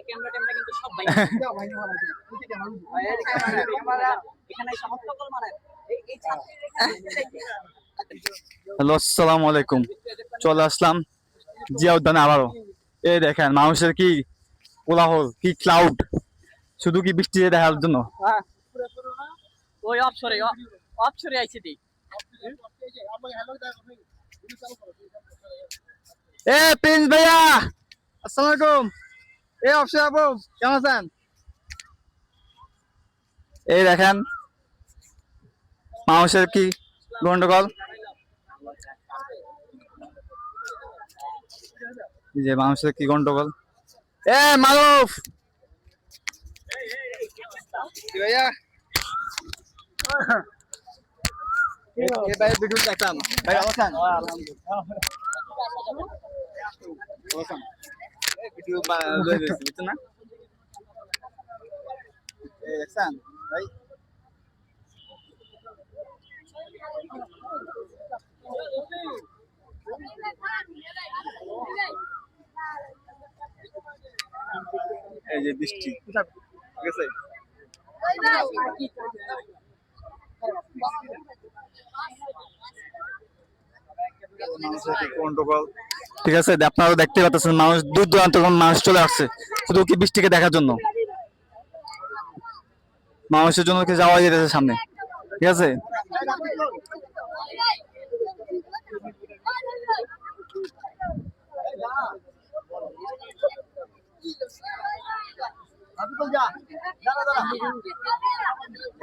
Camera ট্যামেরা কিন্তু সব ভাই দাও ভাই ভালো আছে বুঝি কেমন ভাই এই ক্যামেরা এখানে সমস্ত কল মানে এই ছাত্রী হ্যালো, আসসালামু আলাইকুম। চলে আসলাম জিয়া উদ্যানে আবারও। এই দেখেন মানুষের কি কোলাহল, কি ক্লাউড, শুধু কি বৃষ্টি দেখার জন্য। হ্যাঁ পুরো না ওই অপসরে আইছে দি এ প্রিন্স ভাইয়া, আসসালামু আলাইকুম। এ অফিসার আপু, কেমন আছেন? এই দেখেন মানুষের কি গন্ডগোল, এই যে মানুষের কি গন্ডগোল। এ মারুফ ভাইয়া, এই ভাই ভিডিও দেখতাম। ভাই ভালো আছেন? ভিডিও লয়ে দিয়েছি, বুঝছেন না? এই দেখছেন ভাই, এই যে বৃষ্টি, ঠিক আছে? ঠিক আছে, আপনারা দেখতে পাচ্ছেন মানুষ দূর দূরান্ত মানুষ চলে আসছে শুধু কি বৃষ্টিকে দেখার জন্য। মানুষের জন্য কি যাওয়া যেতেছে সামনে, ঠিক আছে?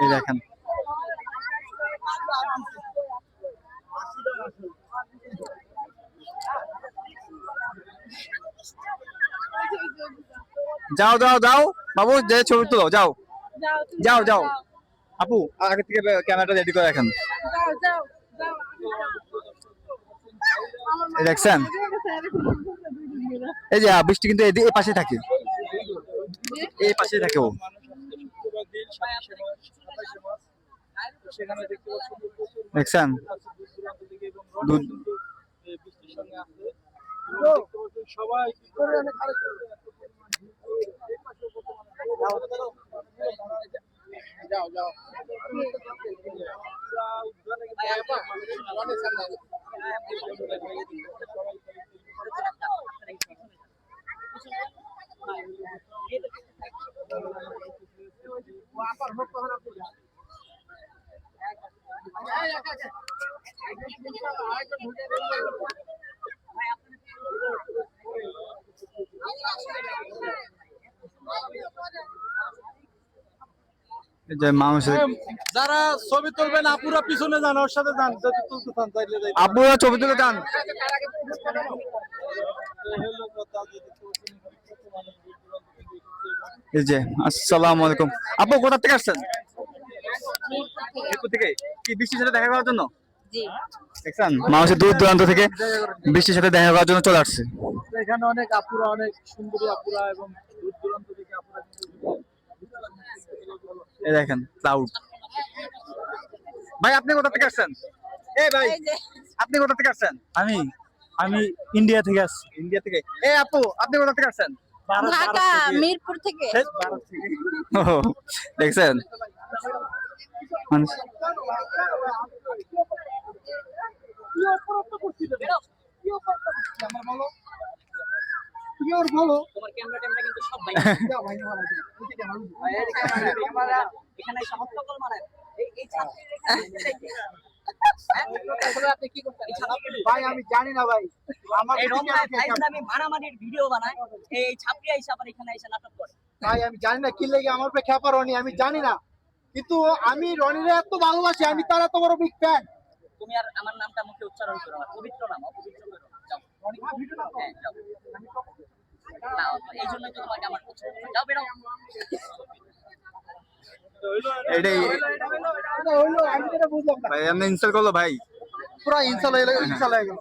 এই দেখেন যাও যাও যাও বাবু, যে ছবি তুলো, যাও যাও যাও। আপু আগে থেকে ক্যামেরাটা রেডি করে রাখেন। এই দেখছেন, এই যে বৃষ্টি কিন্তু এই পাশে থাকে, এই পাশে থাকে ও। দেখছেন সবাই যাও যাও এই যে মানুষের, যারা ছবি তুলবেন আপুরা পিছনে যান, ওর সাথে যান, যদি তুলতে চান তাইলে যাই। আপুরা ছবি তুলে যান। এই যে আসসালামু আলাইকুম। আপু কোথা থেকে আসছেন? মিরপুর থেকে। কি বৃষ্টির সাথে দেখা করার জন্য? জি দেখছেন মানুষের দূর দূরান্ত থেকে বৃষ্টির সাথে দেখা করার জন্য চলে আসছে। এখানে অনেক আপুরা, অনেক সুন্দরী আপুরা এবং দূর দূরান্ত থেকে আপুরা। এই দেখেন ক্লাউড। ভাই আপনি কোথা থেকে আসছেন? এই ভাই আপনি কোথা থেকে আসছেন? আমি আমি ইন্ডিয়া থেকে আসছি। ইন্ডিয়া থেকে। এই আপু আপনি কোথা থেকে আসছেন? ঢাকা মিরপুর থেকে ও, দেখছেন মানুষ। তোমার ক্যামেরা ট্যামেরা কিন্তু সব ভাই দাও ভাই ভালো আছে বুঝি কেমন ভাই এই ক্যামেরা এখানে সমস্ত কল মানে এই ছাত্রী আপনি কি করতেন ভাই আমি জানি না ভাই, আমার এই রমজান আমি মারামারির ভিডিও বানাই, এই ছাত্রী আইসা আবার এখানে এসে নাটক করে। ভাই আমি জানি না কি লেগে আমার উপরে খেপা রনি, আমি জানি না, কিন্তু আমি রনিরে এত ভালোবাসি, আমি তার এত বড় বিগ ফ্যান। তুমি আর আমার নামটা মুখে উচ্চারণ করো না, পবিত্র নাম, অপবিত্র করো না। যাও হ্যাঁ যাও না, এই জন্যই তো তোমাকে আমার পছন্দ। যাও বেরো। এটাই হইলো, আমি যেটা বুঝলাম না, ভাই, আপনি ইনস্টল করলো ভাই। পুরো ইনসাল হয়ে গেল, ইনসাল হয়ে গেল।